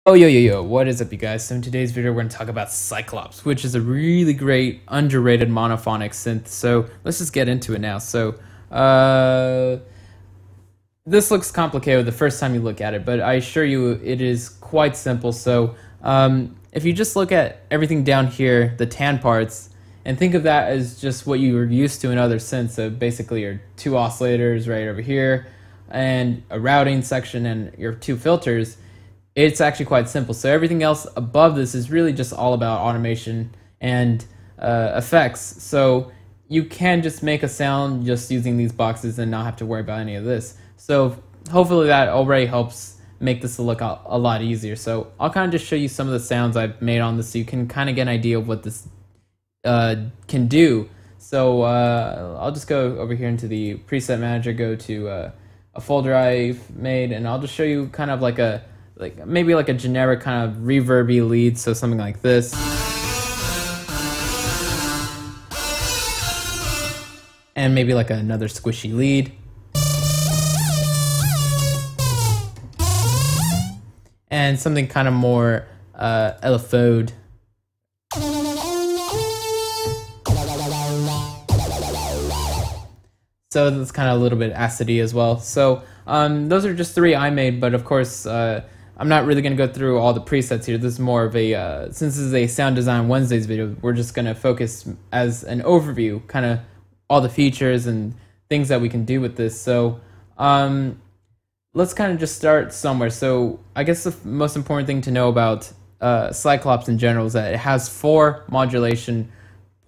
Oh, yo, what is up, you guys? So in today's video, we're going to talk about Cyclops, which is a really great, underrated monophonic synth. So let's just get into it now. So this looks complicated the first time you look at it, but I assure you it is quite simple. So if you just look at everything down here, the tan parts, and think of that as just what you were used to in other synths. So basically your two oscillators right over here, and a routing section, and your two filters. It's actually quite simple. So everything else above this is really just all about automation and effects. So you can just make a sound just using these boxes and not have to worry about any of this. So hopefully that already helps make this look a lot easier. So I'll kind of just show you some of the sounds I've made on this so you can kind of get an idea of what this can do. So I'll just go over here into the preset manager, go to a folder I've made, and I'll just show you kind of like maybe a generic kind of reverby lead, so something like this. And maybe like another squishy lead. And something kind of more LFO'd. So that's kind of a little bit acidy as well. So those are just three I made, but of course I'm not really going to go through all the presets here. This is more of a, since this is a Sound Design Wednesdays video, we're just going to focus as an overview, kind of all the features and things that we can do with this. So let's kind of just start somewhere. So I guess the most important thing to know about Cyclops in general is that it has 4 modulation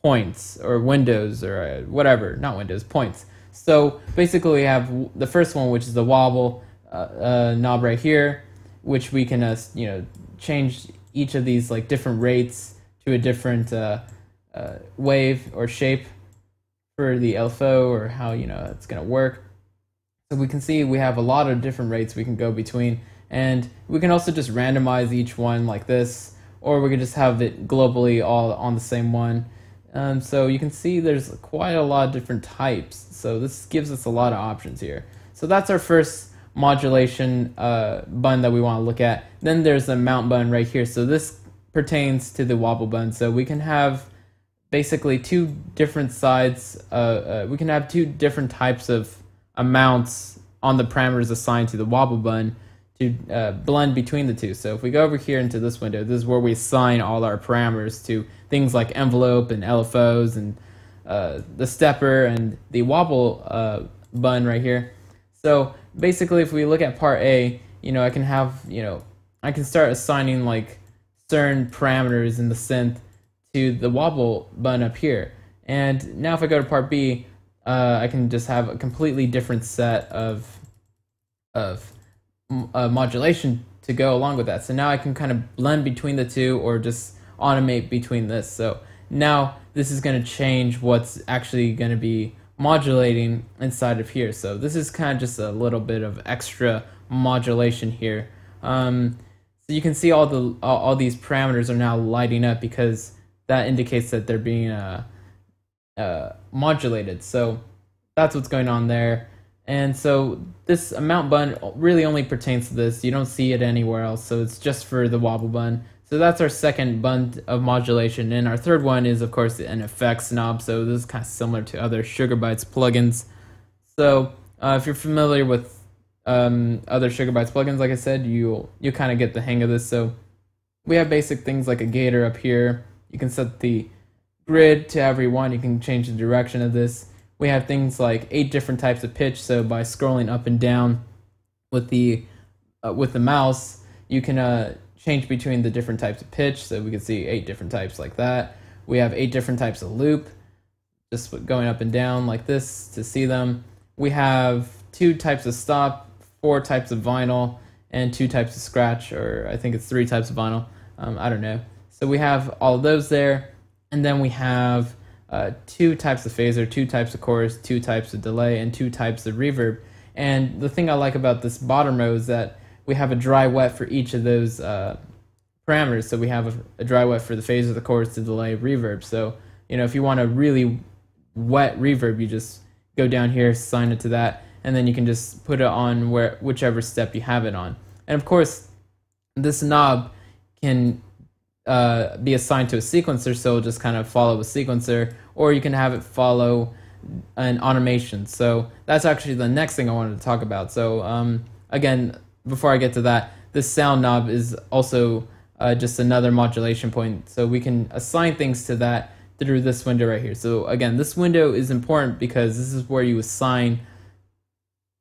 points, or windows, or whatever, not windows, points. So basically we have the first one, which is the wobble knob right here, which we can change each of these like different rates to a different wave or shape for the LFO, or how it's gonna work. So we can see we have a lot of different rates we can go between, and we can also just randomize each one like this, or we can just have it globally all on the same one. So you can see there's quite a lot of different types. So this gives us a lot of options here. So that's our first modulation button that we want to look at. Then there's the mount button right here. So this pertains to the wobble button. So we can have basically two different sides. We can have two different types of amounts on the parameters assigned to the wobble button to blend between the two. So if we go over here into this window, this is where we assign all our parameters to things like envelope and LFOs and the stepper and the wobble button right here. So basically, if we look at part A, I can have, I can start assigning like certain parameters in the synth to the wobble button up here. And now if I go to part B, I can just have a completely different set of modulation to go along with that. So now I can kind of blend between the two, or just automate between this. So now this is going to change what's actually going to be modulating inside of here. So this is kind of just a little bit of extra modulation here. So you can see all these parameters are now lighting up, because that indicates that they're being modulated. So that's what's going on there. And so this amount button really only pertains to this. You don't see it anywhere else, so it's just for the wobble button. So that's our second button of modulation. And our third one is, of course, an effects knob. So this is kind of similar to other Sugar Bytes plugins. So if you're familiar with other Sugar Bytes plugins, like I said, you'll kind of get the hang of this. So we have basic things like a gator up here. You can set the grid to every one. You can change the direction of this. We have things like 8 different types of pitch. So by scrolling up and down with the mouse, you can change between the different types of pitch. So we can see 8 different types like that. We have 8 different types of loop, just going up and down like this to see them. We have 2 types of stop, 4 types of vinyl, and 2 types of scratch, or I think it's 3 types of vinyl. I don't know. So we have all of those there. And then we have 2 types of phaser, 2 types of chorus, 2 types of delay, and 2 types of reverb. And the thing I like about this bottom row is that we have a dry wet for each of those parameters. So we have a dry wet for the phaser, the chorus, the delay, reverb. So if you want a really wet reverb, you just go down here, assign it to that, and then you can just put it on whichever step you have it on. And of course, this knob can be assigned to a sequencer, so it'll just kind of follow a sequencer, or you can have it follow an automation. So that's actually the next thing I wanted to talk about. So again, before I get to that, this sound knob is also just another modulation point. So we can assign things to that through this window right here. So again, this window is important because this is where you assign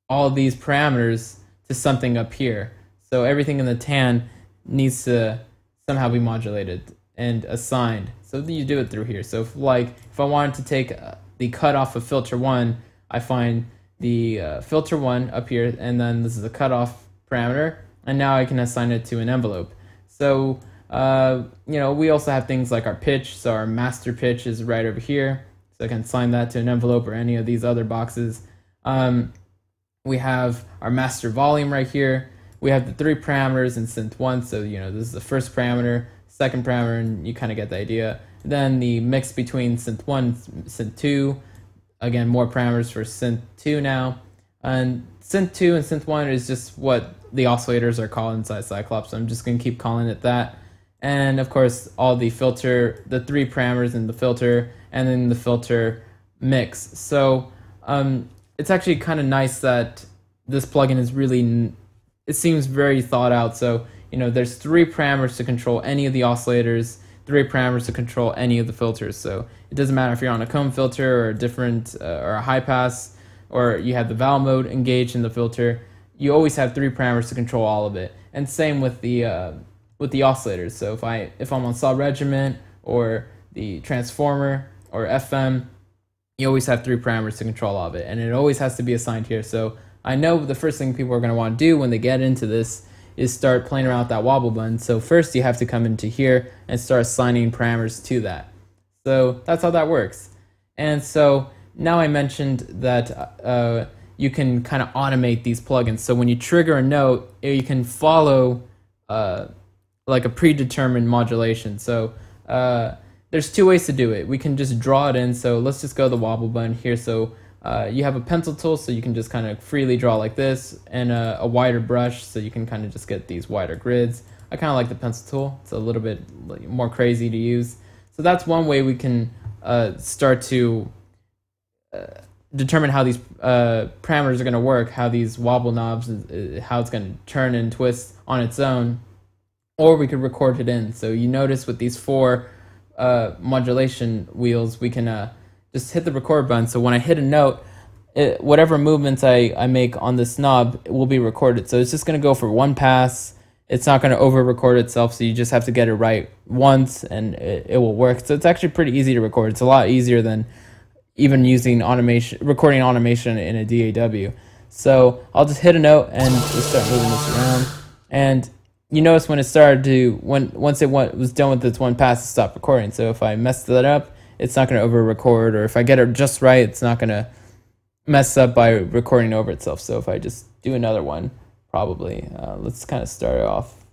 all of these parameters to something up here. So everything in the tan needs to somehow be modulated and assigned. So you do it through here. So if I wanted to take the cutoff of filter 1, I find the filter 1 up here, and then this is the cutoff parameter, and now I can assign it to an envelope. So we also have things like our pitch. So our master pitch is right over here. So I can assign that to an envelope or any of these other boxes. We have our master volume right here. We have the 3 parameters in synth 1. So this is the first parameter, second parameter, and you kind of get the idea. Then the mix between synth 1 and synth 2. Again, more parameters for synth 2 now. And synth 2 and synth 1 is just what the oscillators are called inside Cyclops. So I'm just going to keep calling it that. And of course, all the filter, the 3 parameters in the filter, and then the filter mix. So it's actually kind of nice that this plugin is really, it seems very thought out. So there's 3 parameters to control any of the oscillators, 3 parameters to control any of the filters. So it doesn't matter if you're on a comb filter or a different or a high pass, or you have the valve mode engaged in the filter. You always have 3 parameters to control all of it. And same with the oscillators. So if I'm on saw regiment or the transformer or FM, you always have 3 parameters to control all of it, and it always has to be assigned here. So I know the first thing people are going to want to do when they get into this is start playing around with that wobble button. So first you have to come into here and start assigning parameters to that. So that's how that works. And so now I mentioned that you can kind of automate these plugins. So when you trigger a note, you can follow like a predetermined modulation. So there's 2 ways to do it. We can just draw it in. So let's just go to the wobble button here. So you have a pencil tool, so you can just kind of freely draw like this, and a wider brush, so you can kind of just get these wider grids. I kind of like the pencil tool. It's a little bit more crazy to use. So that's one way we can start to determine how these parameters are going to work, how these wobble knobs, how it's going to turn and twist on its own, or we could record it in. So you notice with these 4 modulation wheels, we can just hit the record button. So when I hit a note, whatever movements I make on this knob will be recorded. So it's just going to go for 1 pass. It's not going to over record itself, so you just have to get it right once and it will work. So it's actually pretty easy to record. It's a lot easier than even using recording automation in a DAW. So I'll just hit a note and just start moving this around. And you notice when it started to, once it was done with its 1 pass, it stopped recording. So if I mess that up, it's not going to over record, or if I get it just right, it's not going to mess up by recording over itself. So if I just do another one, probably, let's kind of start it off.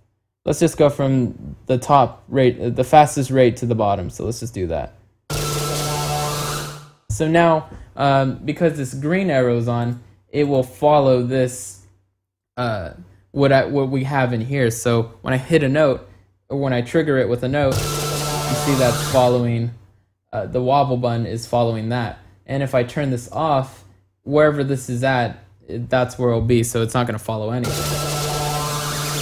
Let's just go from the top rate, the fastest rate, to the bottom. So let's just do that. So now, because this green arrow is on, it will follow this, what we have in here. So when I hit a note, or when I trigger it with a note, you see that's following, the wobble button is following that. And if I turn this off, wherever this is at, that's where it'll be. So it's not going to follow anything.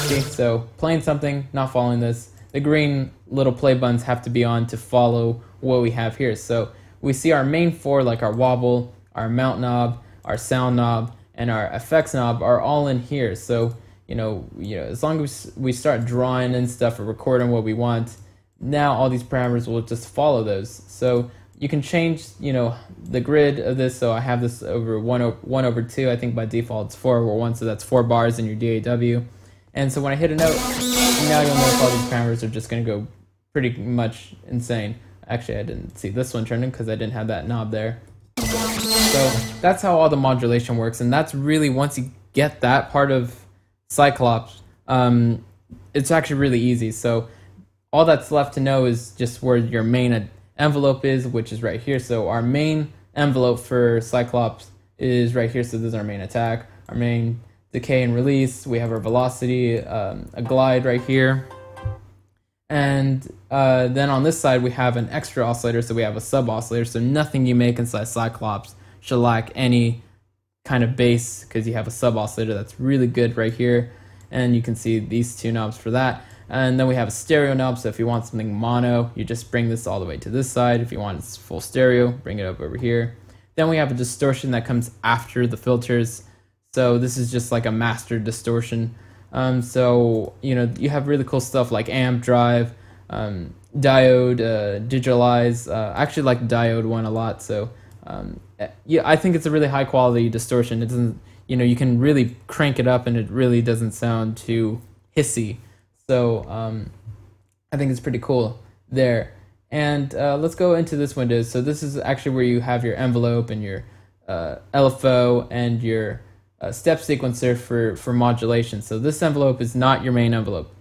See? So playing something, not following this. The green little play buttons have to be on to follow what we have here. So we see our main 4, like our wobble, our mount knob, our sound knob, and our effects knob are all in here. So as long as we start drawing and stuff or recording what we want, now all these parameters will just follow those. So you can change, the grid of this. So I have this over 1 over 2. I think by default it's 4 over 1, so that's 4 bars in your DAW. And so when I hit a note, now you'll notice all these parameters are just going to go pretty much insane. Actually, I didn't see this one turning because I didn't have that knob there. So that's how all the modulation works, and that's really, once you get that part of Cyclops, it's actually really easy. So all that's left to know is just where your main envelope is, which is right here. So our main envelope for Cyclops is right here. So this is our main attack. Our main decay and release. We have our velocity, a glide right here. And then on this side, we have an extra oscillator, so we have a sub-oscillator, so nothing you make inside Cyclops should lack any kind of bass, because you have a sub-oscillator that's really good right here. And you can see these two knobs for that. And then we have a stereo knob, so if you want something mono, you just bring this all the way to this side. If you want it's full stereo, bring it up over here. Then we have a distortion that comes after the filters. So this is just like a master distortion. So, you know, you have really cool stuff like amp, drive, diode, digitalize. I actually like the diode one a lot. So, yeah, I think it's a really high quality distortion. It doesn't, you know, you can really crank it up and it really doesn't sound too hissy. So, I think it's pretty cool there. And let's go into this window. So this is actually where you have your envelope and your LFO and your step sequencer for modulation. So this envelope is not your main envelope.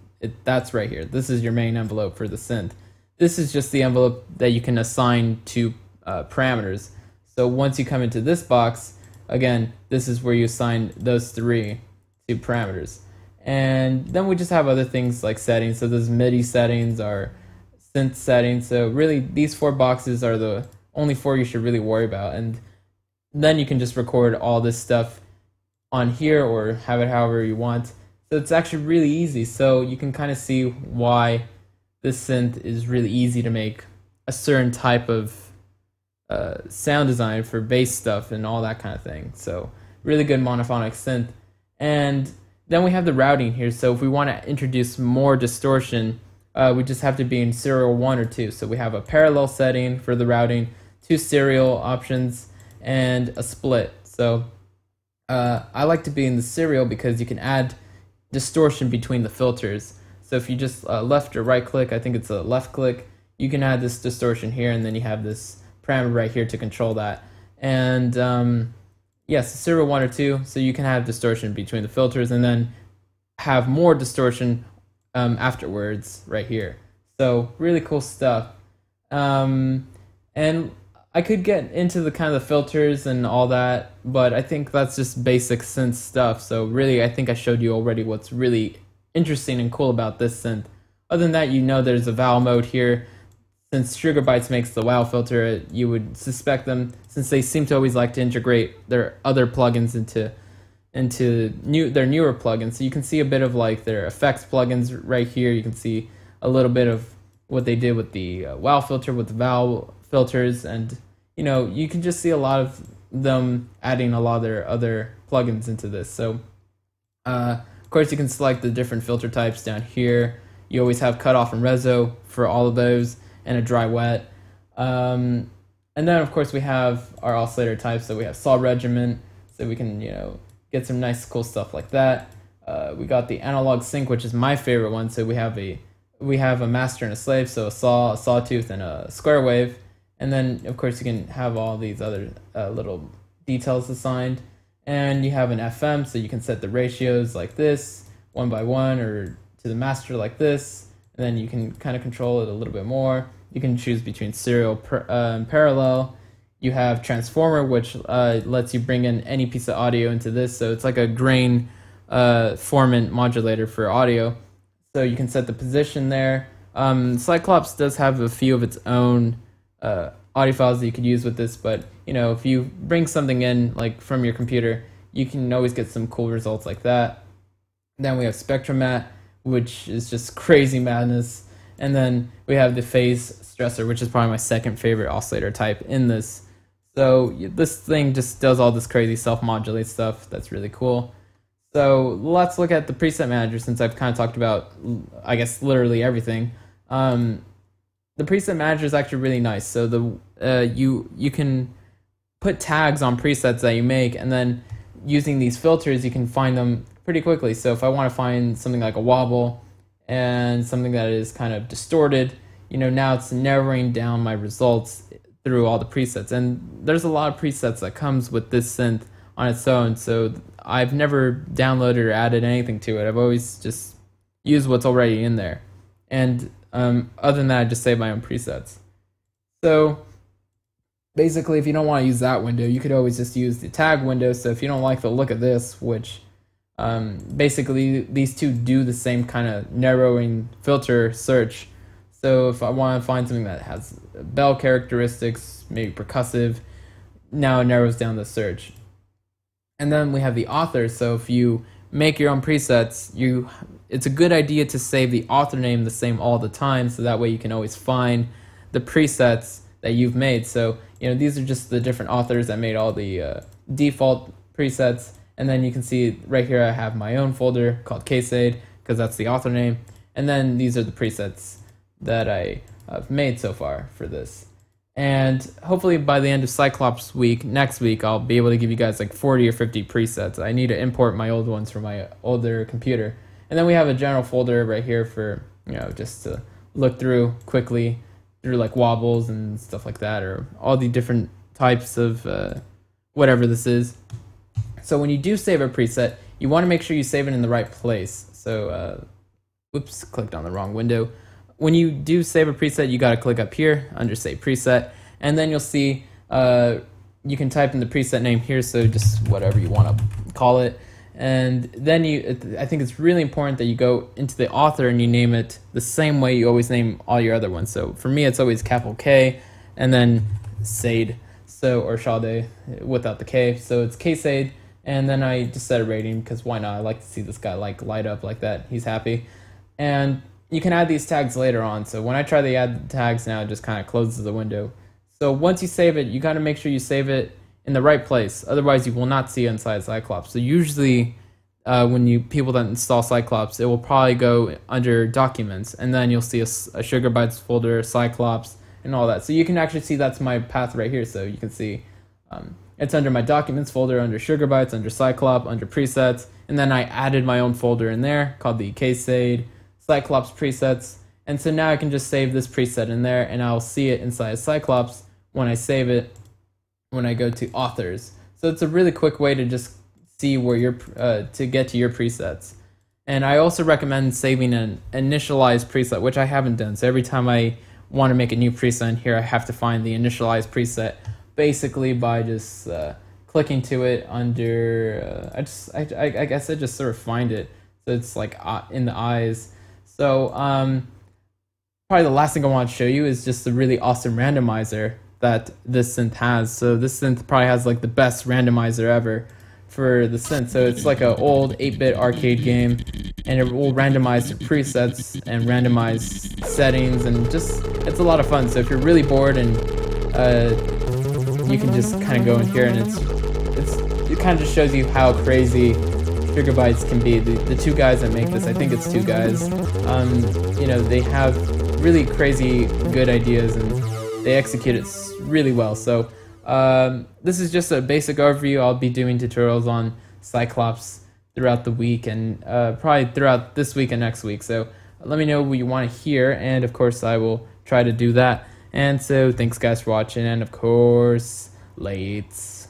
That's right here. This is your main envelope for the synth. This is just the envelope that you can assign to parameters. So once you come into this box, again, this is where you assign those three to parameters. And then we just have other things like settings. So those MIDI settings are synth settings. So really these four boxes are the only four you should really worry about. And then you can just record all this stuff on here or have it however you want. So it's actually really easy. So you can kind of see why this synth is really easy to make a certain type of sound design for bass stuff and all that kind of thing. So really good monophonic synth. And then we have the routing here. So if we want to introduce more distortion, we just have to be in serial 1 or 2. So we have a parallel setting for the routing, 2 serial options, and a split. So I like to be in the serial because you can add distortion between the filters. So if you just left or right click, I think it's a left click, you can add this distortion here, and then you have this parameter right here to control that. And yes, serial 1 or 2, so you can have distortion between the filters and then have more distortion afterwards right here. So really cool stuff. And I could get into the kind of the filters and all that, but I think that's just basic synth stuff. So really, I think I showed you already what's really interesting and cool about this synth. Other than that, you know there's a vowel mode here. Since Sugar Bytes makes the WoW filter, you would suspect them, since they seem to always like to integrate their other plugins into their newer plugins. So you can see a bit of like their effects plugins right here. You can see a little bit of what they did with the WoW filter, with the vowel filters, and you know, you can just see a lot of them adding a lot of their other plugins into this. So of course you can select the different filter types down here. You always have cutoff and reso for all of those, and a dry wet. And then of course we have our oscillator types. So we have saw regiment, so we can, you know, get some nice cool stuff like that. We got the analog sync, which is my favorite one. So we have a master and a slave, so a sawtooth, and a square wave. And then of course you can have all these other little details assigned. And you have an FM, so you can set the ratios like this, 1 by 1, or to the master like this. And then you can kind of control it a little bit more. You can choose between serial and parallel. You have transformer, which lets you bring in any piece of audio into this. So it's like a grain formant modulator for audio. So you can set the position there. Cyclops does have a few of its own audio files that you could use with this, but you know, if you bring something in like from your computer, you can always get some cool results like that. Then we have Spectromat, which is just crazy madness. And then we have the phase stressor, which is probably my second favorite oscillator type in this. So this thing just does all this crazy self-modulate stuff. That's really cool. So let's look at the preset manager, since I've kind of talked about, I guess, literally everything. The preset manager is actually really nice. So you can put tags on presets that you make, and then using these filters, you can find them pretty quickly. So if I want to find something like a wobble and something that is kind of distorted, you know, now it's narrowing down my results through all the presets. And there's a lot of presets that comes with this synth on its own. So I've never downloaded or added anything to it. I've always just used what's already in there. And other than that, I just save my own presets. So basically, if you don't want to use that window, you could always just use the tag window. So if you don't like the look of this, which basically these two do the same kind of narrowing filter search. So if I want to find something that has bell characteristics, maybe percussive, now it narrows down the search. And then we have the author. So if you make your own presets, it's a good idea to save the author name the same all the time, so that way you can always find the presets that you've made. So these are just the different authors that made all the default presets. And then you can see right here I have my own folder called CaseAid, because that's the author name. And then these are the presets that I have made so far for this. And hopefully by the end of Cyclops week, next week, I'll be able to give you guys like 40 or 50 presets. I need to import my old ones from my older computer. And then we have a general folder right here for, just to look through quickly through like wobbles and stuff like that, or all the different types of whatever this is. So when you do save a preset, you want to make sure you save it in the right place. So, whoops, clicked on the wrong window. When you do save a preset, you got to click up here under Save Preset, and then you'll see you can type in the preset name here, so just whatever you want to call it. And then I think it's really important that you go into the author and you name it the same way you always name all your other ones. So for me, it's always capital K and then Sade, or Sade without the K. So it's CaseAid, and then I just set a rating because why not? I like to see this guy like light up like that. He's happy. And you can add these tags later on. So when I try to add the tags now, it just kind of closes the window. So once you save it, you got to make sure you save it in the right place. Otherwise, you will not see it inside Cyclops. So usually when people that install Cyclops, it will probably go under Documents, and then you'll see a Sugar Bytes folder, Cyclops, and all that. So you can actually see that's my path right here. So you can see it's under my Documents folder, under Sugar Bytes, under Cyclops, under Presets, and then I added my own folder in there called the CaseAid Cyclops presets. And so now I can just save this preset in there, and I'll see it inside Cyclops when I save it when I go to authors. So it's a really quick way to just see where to get to your presets. And I also recommend saving an initialized preset, which I haven't done. So every time I want to make a new preset in here, I have to find the initialized preset basically by just clicking to it under I guess I just sort of find it. So it's like in the eyes. So probably the last thing I want to show you is just the really awesome randomizer that this synth has. So this synth probably has like the best randomizer ever for the synth. So it's like an old 8-bit arcade game, and it will randomize the presets and randomize settings, and just it's a lot of fun. So if you're really bored, and you can just kind of go in here, and it kind of just shows you how crazy Sugar Bytes can be. The two guys that make this, I think it's two guys, they have really crazy good ideas, and they execute it really well. So this is just a basic overview. I'll be doing tutorials on Cyclops throughout the week, and probably throughout this week and next week. So let me know what you want to hear, and of course I will try to do that. And so thanks guys for watching, and of course, lates.